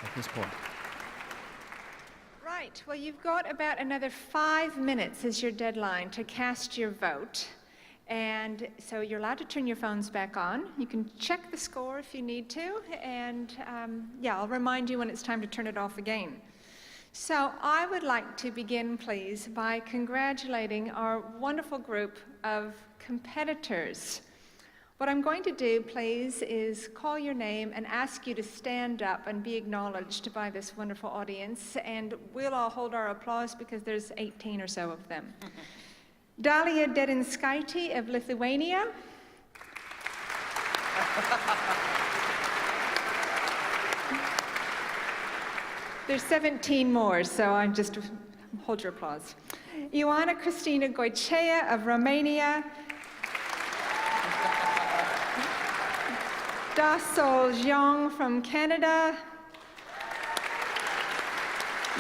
at this point. Right, well, you've got about another 5 minutes as your deadline to cast your vote. And so you're allowed to turn your phones back on. You can check the score if you need to. And yeah, I'll remind you when it's time to turn it off again. So I would like to begin, please, by congratulating our wonderful group of competitors. What I'm going to do, please, is call your name and ask you to stand up and be acknowledged by this wonderful audience. And we'll all hold our applause because there's 18 or so of them. Dalia Dedinskaitė of Lithuania. There's 17 more, so I'm just hold your applause. Ioana Cristina Goicea of Romania. Da Sol Jiang from Canada.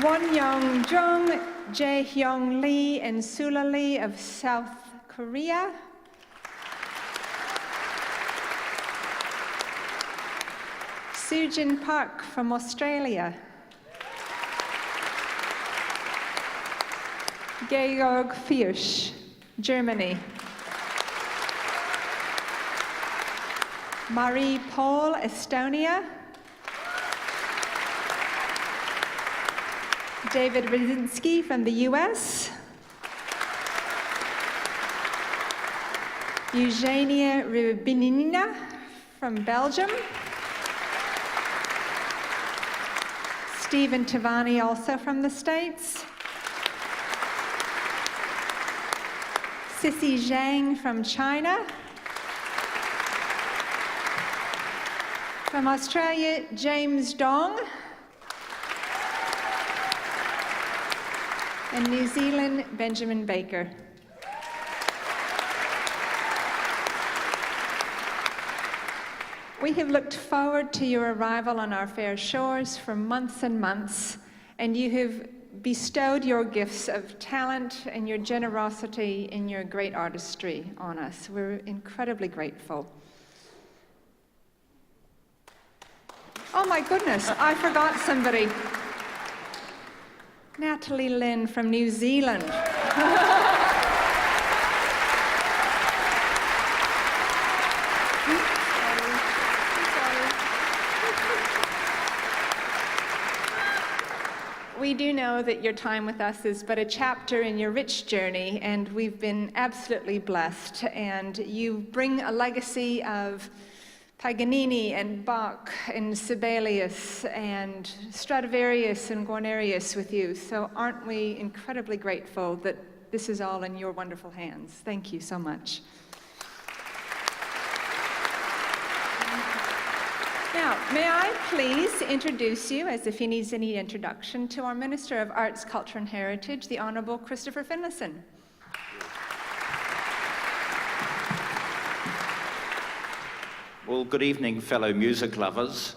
Won Young Jung, Jae Hyung Lee, and Sula Lee of South Korea. Sujin Park from Australia. Georg Fiersch, Germany. Marie Paul, Estonia. David Rydzinski from the US. Eugenia Rybinina from Belgium. Stephen Tavani, also from the States. Sissy Zhang from China. From Australia, James Dong. And New Zealand, Benjamin Baker. We have looked forward to your arrival on our fair shores for months and months, and you have bestowed your gifts of talent and your generosity and your great artistry on us. We're incredibly grateful. Oh my goodness, I forgot somebody. Natalie Lynn from New Zealand. We do know that your time with us is but a chapter in your rich journey, and we've been absolutely blessed. And you bring a legacy of Paganini and Bach and Sibelius and Stradivarius and Guarnerius with you. So aren't we incredibly grateful that this is all in your wonderful hands? Thank you so much. Now, may I please introduce you, as if he needs any introduction, to our Minister of Arts, Culture and Heritage, the Honourable Christopher Finlayson. Well, good evening, fellow music lovers.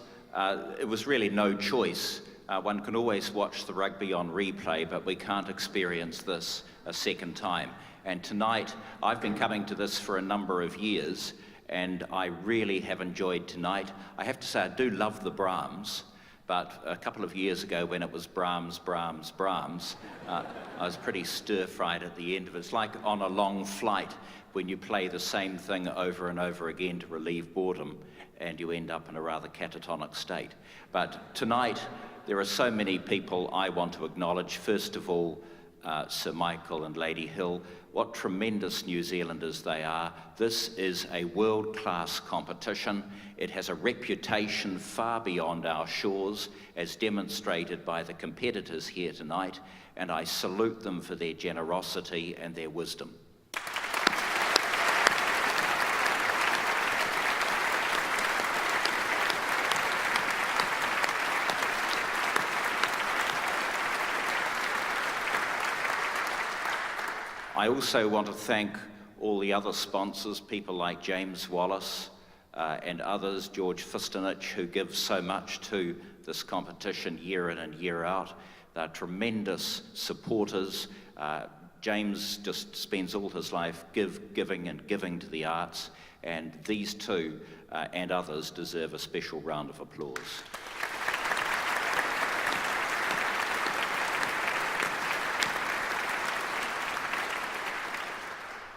It was really no choice. One can always watch the rugby on replay, but we can't experience this a second time. And tonight, I've been coming to this for a number of years, and I really have enjoyed tonight. I have to say, I do love the Brahms, but a couple of years ago when it was Brahms, Brahms, Brahms, I was pretty stir-fried at the end of it. It's like on a long flight when you play the same thing over and over again to relieve boredom, and you end up in a rather catatonic state. But tonight, there are so many people I want to acknowledge. First of all, Sir Michael and Lady Hill. What tremendous New Zealanders they are. This is a world-class competition. It has a reputation far beyond our shores, as demonstrated by the competitors here tonight, and I salute them for their generosity and their wisdom. I also want to thank all the other sponsors, people like James Wallace and others, George Fistanich, who give so much to this competition year in and year out. They're tremendous supporters. James just spends all his life giving to the arts, and these two and others deserve a special round of applause.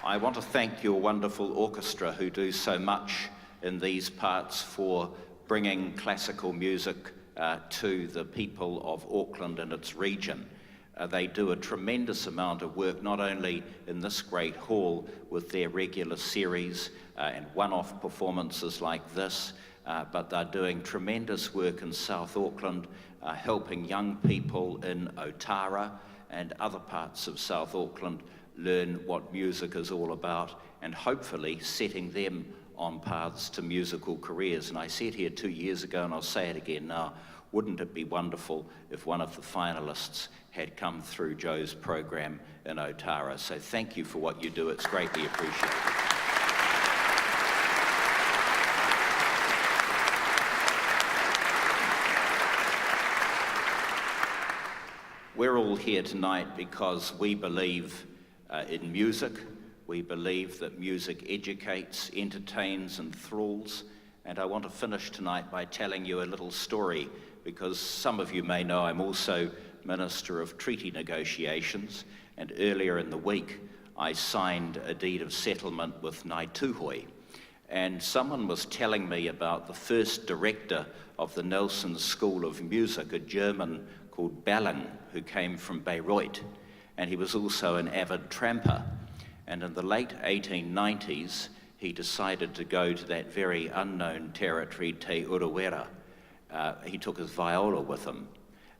I want to thank your wonderful orchestra who do so much in these parts for bringing classical music to the people of Auckland and its region. They do a tremendous amount of work, not only in this great hall with their regular series and one-off performances like this, but they're doing tremendous work in South Auckland, helping young people in Otara and other parts of South Auckland learn what music is all about, and hopefully setting them on paths to musical careers. And I said here 2 years ago, and I'll say it again now, wouldn't it be wonderful if one of the finalists had come through Joe's program in Otara? So thank you for what you do. It's greatly appreciated. We're all here tonight because we believe in music. We believe that music educates, entertains, and enthralls. And I want to finish tonight by telling you a little story, because some of you may know I'm also Minister of Treaty Negotiations, and earlier in the week I signed a deed of settlement with Ngāi Tūhoe. And someone was telling me about the first director of the Nelson School of Music, a German called Balling, who came from Bayreuth, and he was also an avid tramper. And in the late 1890s, he decided to go to that very unknown territory, Te Urewera. He took his viola with him,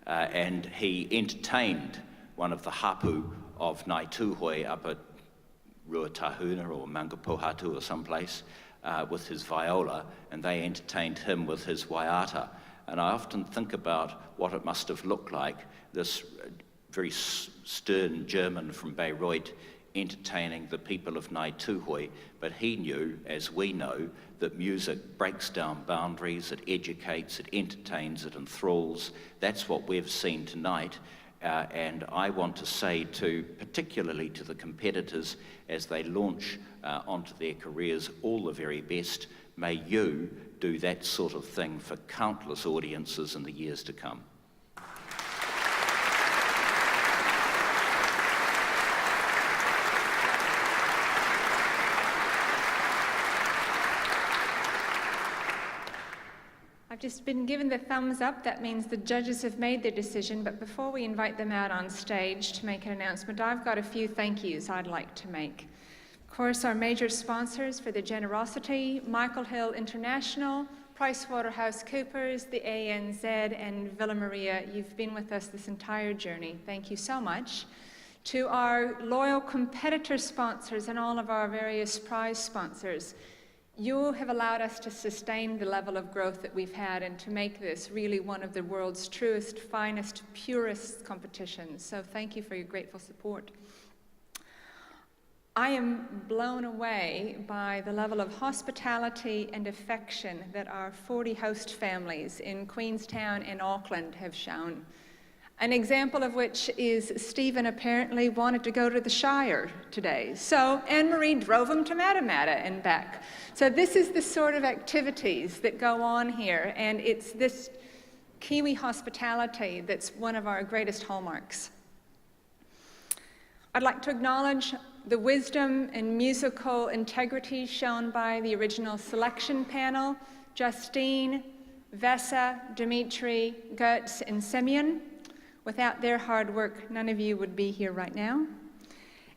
and he entertained one of the hapu of Ngāi Tūhoe up at Ruatahuna or Mangapohatu or someplace with his viola, and they entertained him with his waiata. And I often think about what it must have looked like, this very stern German from Bayreuth entertaining the people of Ngāi Tūhoe, but he knew, as we know, that music breaks down boundaries, it educates, it entertains, it enthralls. That's what we've seen tonight, and I want to say particularly to the competitors as they launch onto their careers, all the very best. May you do that sort of thing for countless audiences in the years to come. I've just been given the thumbs up. That means the judges have made their decision, but before we invite them out on stage to make an announcement, I've got a few thank yous I'd like to make. Of course, our major sponsors for their generosity: Michael Hill International, PricewaterhouseCoopers, the ANZ, and Villa Maria. You've been with us this entire journey. Thank you so much. To our loyal competitor sponsors and all of our various prize sponsors, you have allowed us to sustain the level of growth that we've had and to make this really one of the world's truest, finest, purest competitions. So thank you for your grateful support. I am blown away by the level of hospitality and affection that our 40 host families in Queenstown and Auckland have shown. An example of which is Stephen apparently wanted to go to the Shire today. So Anne-Marie drove him to Matamata and back. So this is the sort of activities that go on here, and it's this Kiwi hospitality that's one of our greatest hallmarks. I'd like to acknowledge the wisdom and musical integrity shown by the original selection panel: Justine, Vesa, Dimitri, Gertz, and Semyon. Without their hard work, none of you would be here right now.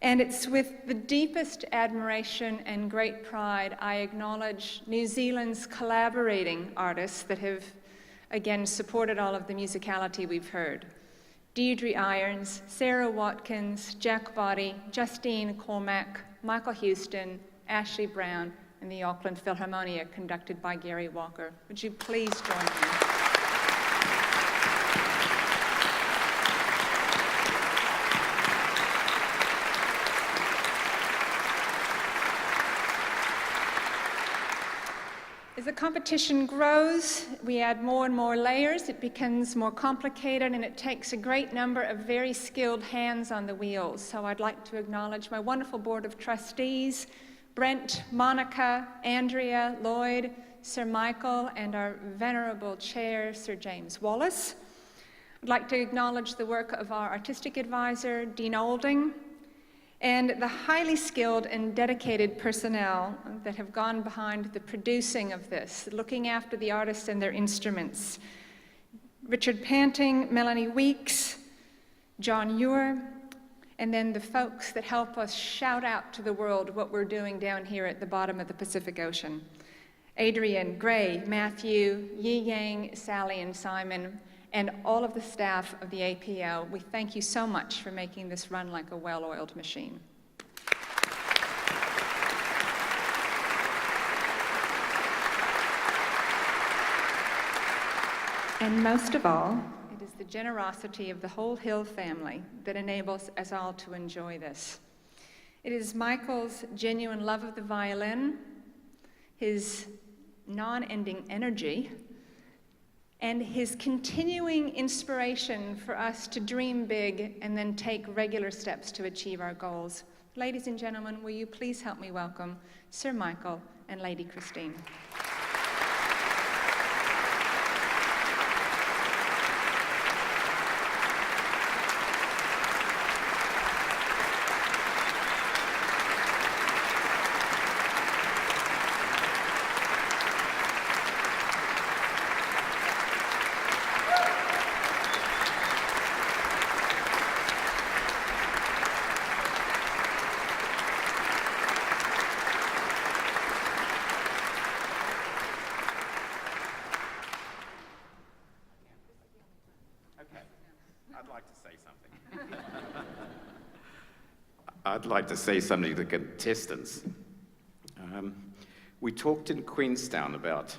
And it's with the deepest admiration and great pride I acknowledge New Zealand's collaborating artists that have, again, supported all of the musicality we've heard. Deirdre Irons, Sarah Watkins, Jack Body, Justine Cormack, Michael Houston, Ashley Brown, and the Auckland Philharmonia, conducted by Gary Walker. Would you please join me? As the competition grows, we add more and more layers, it becomes more complicated, and it takes a great number of very skilled hands on the wheels. So I'd like to acknowledge my wonderful board of trustees, Brent, Monica, Andrea, Lloyd, Sir Michael, and our venerable chair, Sir James Wallace. I'd like to acknowledge the work of our artistic advisor, Dean Olding, and the highly skilled and dedicated personnel that have gone behind the producing of this, looking after the artists and their instruments. Richard Panting, Melanie Weeks, John Ewer, and then the folks that help us shout out to the world what we're doing down here at the bottom of the Pacific Ocean. Adrian, Gray, Matthew, Yi Yang, Sally, and Simon, and all of the staff of the APO, we thank you so much for making this run like a well-oiled machine. And most of all, it is the generosity of the whole Hill family that enables us all to enjoy this. It is Michael's genuine love of the violin, his non-ending energy, and his continuing inspiration for us to dream big and then take regular steps to achieve our goals. Ladies and gentlemen, will you please help me welcome Sir Michael and Lady Christine. I'd like to say something to the contestants. We talked in Queenstown about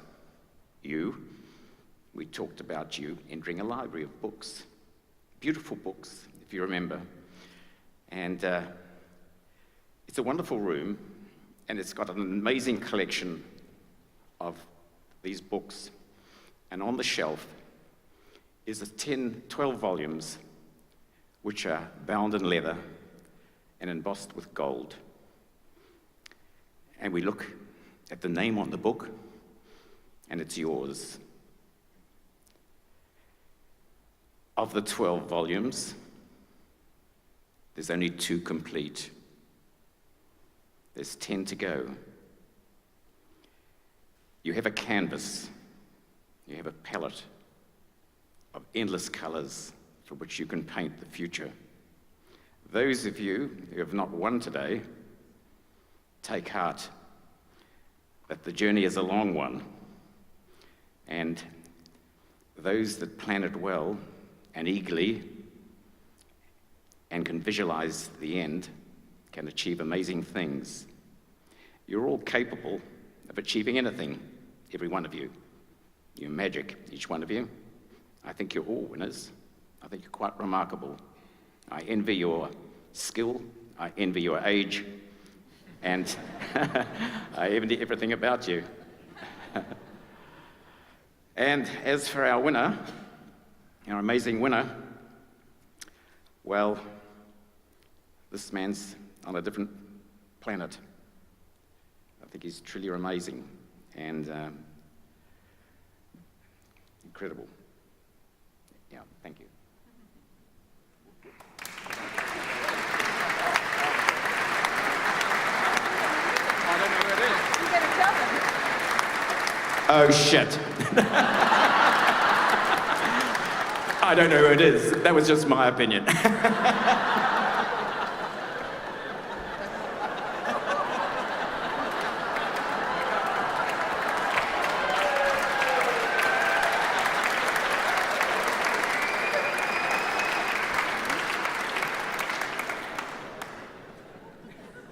you. We talked about you entering a library of books, beautiful books, if you remember. And it's a wonderful room, and it's got an amazing collection of these books. And on the shelf is 12 volumes, which are bound in leather and embossed with gold. And we look at the name on the book, and it's yours. Of the 12 volumes, there's only 2 complete. There's 10 to go. You have a canvas, you have a palette of endless colors for which you can paint the future. Those of you who have not won today, take heart that the journey is a long one, and those that plan it well and eagerly and can visualize the end can achieve amazing things. You're all capable of achieving anything, every one of you. You're magic, each one of you. I think you're all winners. I think you're quite remarkable. I envy your skill, I envy your age, and I envy everything about you. And as for our winner, our amazing winner, well, this man's on a different planet. I think he's truly amazing and incredible. Yeah, thank you. I don't know where it is. You better tell them. Oh, shit. I don't know who it is. That was just my opinion.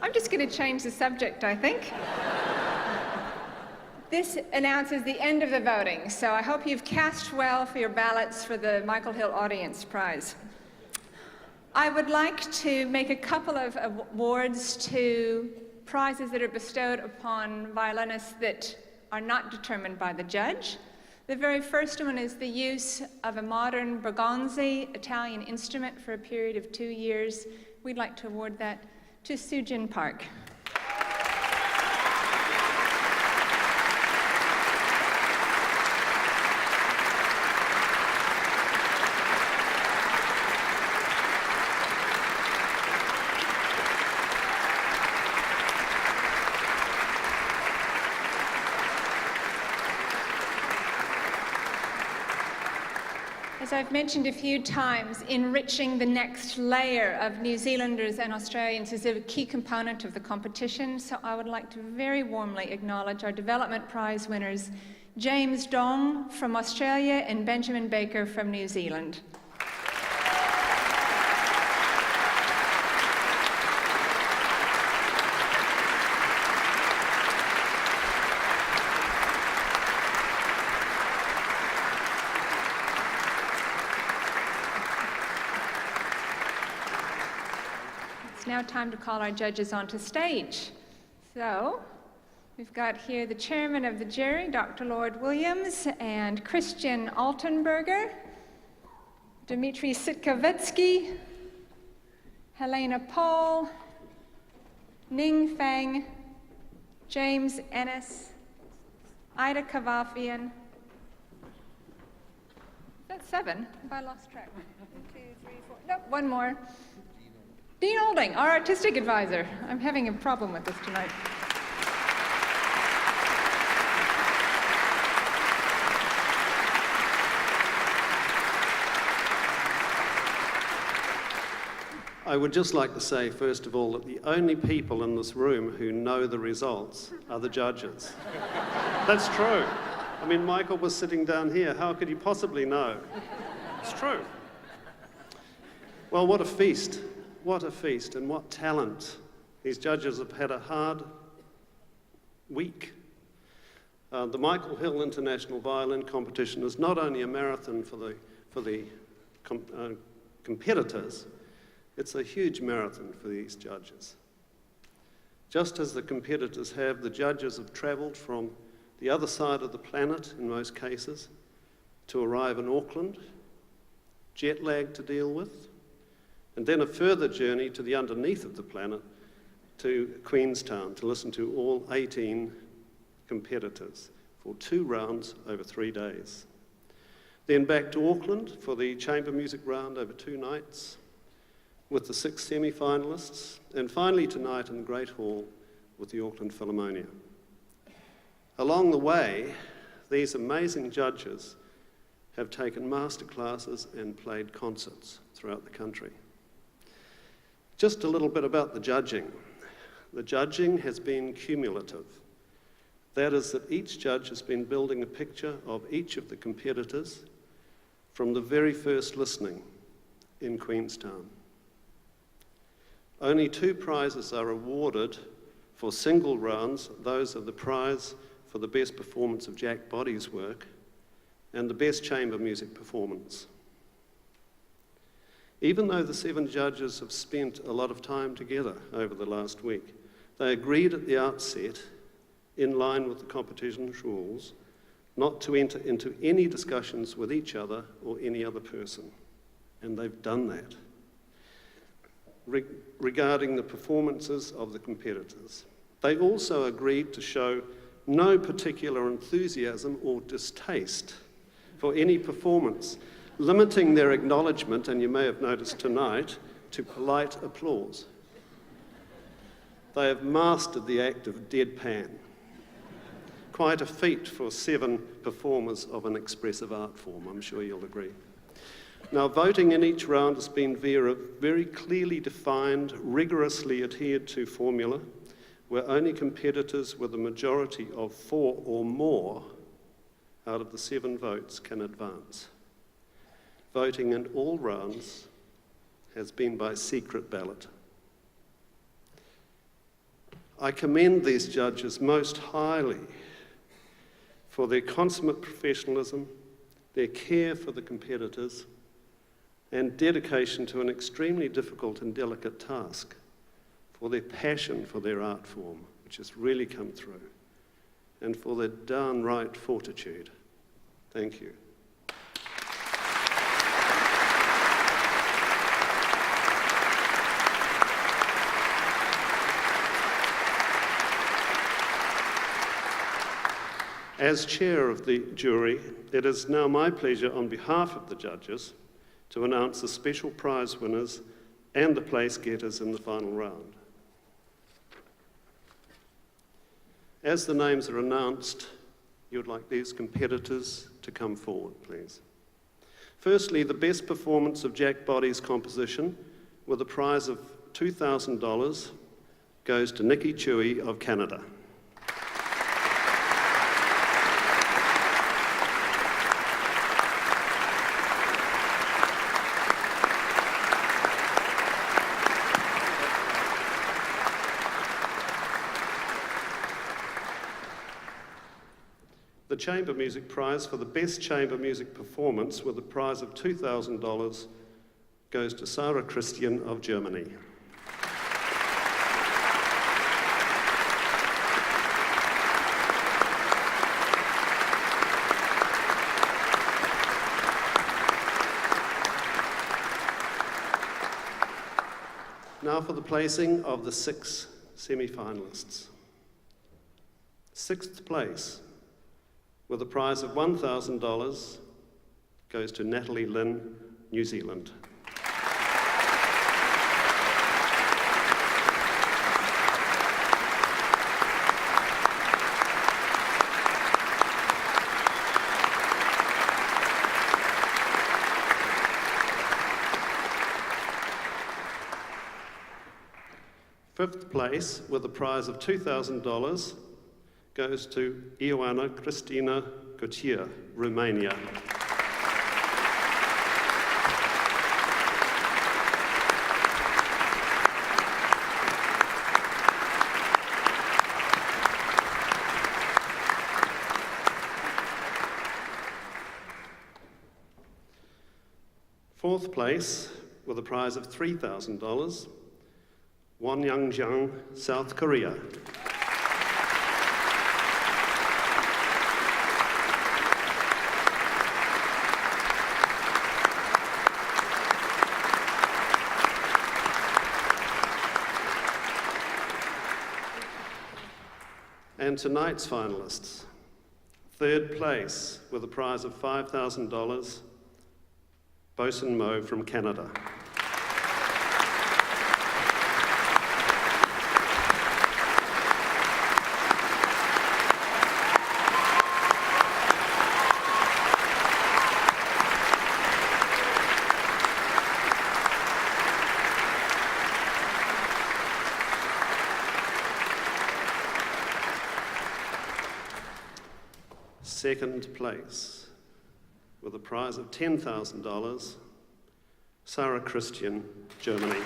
I'm just going to change the subject, I think. This announces the end of the voting, so I hope you've cast well for your ballots for the Michael Hill Audience Prize. I would like to make a couple of awards to prizes that are bestowed upon violinists that are not determined by the judge. The very first one is the use of a modern Bergonzi Italian instrument for a period of 2 years. We'd like to award that to Sujin Park. As I've mentioned a few times, enriching the next layer of New Zealanders and Australians is a key component of the competition, so I would like to very warmly acknowledge our Development Prize winners, James Dong from Australia and Benjamin Baker from New Zealand. It's now time to call our judges onto stage. So, we've got here the chairman of the jury, Dr. Lord Williams, and Christian Altenberger, Dmitry Sitkovetsky, Helena Paul, Ning Feng, James Ennis, Ida Kavafian. That's 7. Have I lost track? 1, 2, 3, 4. Nope, one more. Dean Olding, our artistic advisor. I'm having a problem with this tonight. I would just like to say, first of all, that the only people in this room who know the results are the judges. That's true. I mean, Michael was sitting down here. How could he possibly know? It's true. Well, what a feast. What a feast and what talent. These judges have had a hard week. The Michael Hill International Violin Competition is not only a marathon for the competitors, it's a huge marathon for these judges. Just as the competitors have, the judges have travelled from the other side of the planet, in most cases, to arrive in Auckland, jet lag to deal with, and then a further journey to the underneath of the planet to Queenstown to listen to all 18 competitors for 2 rounds over 3 days. Then back to Auckland for the chamber music round over 2 nights with the 6 semi-finalists, and finally tonight in the Great Hall with the Auckland Philharmonia. Along the way, these amazing judges have taken master classes and played concerts throughout the country. Just a little bit about the judging. The judging has been cumulative. That is that each judge has been building a picture of each of the competitors from the very first listening in Queenstown. Only 2 prizes are awarded for single rounds. Those are the prize for the best performance of Jack Boddy's work and the best chamber music performance. Even though the 7 judges have spent a lot of time together over the last week, they agreed at the outset, in line with the competition's rules, not to enter into any discussions with each other or any other person. And they've done that. Regarding the performances of the competitors, they also agreed to show no particular enthusiasm or distaste for any performance, limiting their acknowledgement, and you may have noticed tonight, to polite applause. They have mastered the act of deadpan. Quite a feat for 7 performers of an expressive art form, I'm sure you'll agree. Now, voting in each round has been via a very clearly defined, rigorously adhered to formula, where only competitors with a majority of 4 or more out of the 7 votes can advance. Voting in all rounds has been by secret ballot. I commend these judges most highly for their consummate professionalism, their care for the competitors, and dedication to an extremely difficult and delicate task, for their passion for their art form, which has really come through, and for their downright fortitude. Thank you. As chair of the jury, it is now my pleasure on behalf of the judges to announce the special prize winners and the place getters in the final round. As the names are announced, you would like these competitors to come forward, please. Firstly, the best performance of Jack Boddy's composition with a prize of $2,000 goes to Nikki Chewy of Canada. The Chamber Music Prize for the Best Chamber Music Performance with a prize of $2,000 goes to Sarah Christian of Germany. Now for the placing of the 6 semi-finalists. 6th place, with a prize of $1,000, goes to Natalie Lynn, New Zealand. Fifth place, with a prize of $2,000, goes to Ioana Cristina Gutier, Romania. Fourth place, with a prize of $3,000, Wonyoungjeong, South Korea. And tonight's finalists. Third place, with a prize of $5,000, Bosun Mo from Canada. Second place, with a prize of $10,000, Sarah Christian, Germany.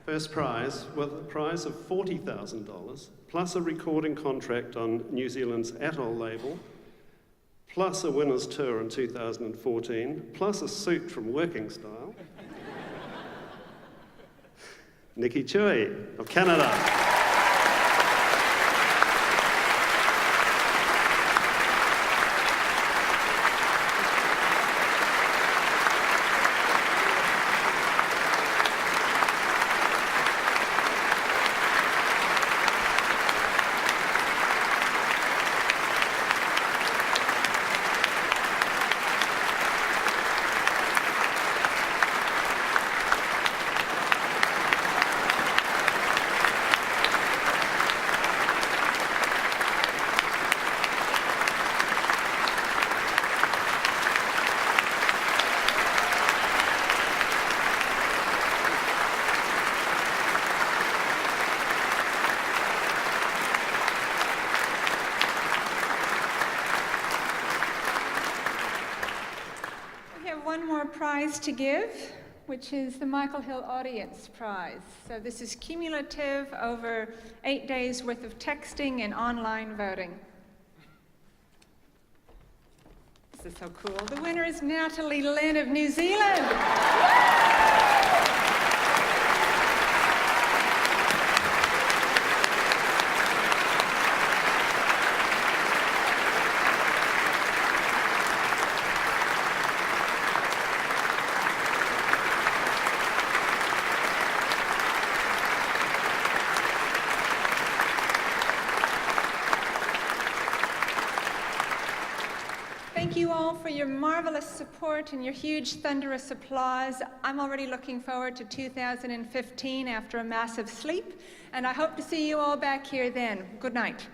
First prize, with a prize of $40,000, plus a recording contract on New Zealand's Atoll label, plus a winner's tour in 2014, plus a suit from Working Style, Nikki Chewy of Canada. One more prize to give, which is the Michael Hill Audience Prize. So this is cumulative over 8 days worth of texting and online voting. This is so cool. The winner is Natalie Lynn of New Zealand. all for your marvelous support and your huge thunderous applause. I'm already looking forward to 2015 after a massive sleep, and I hope to see you all back here then. Good night.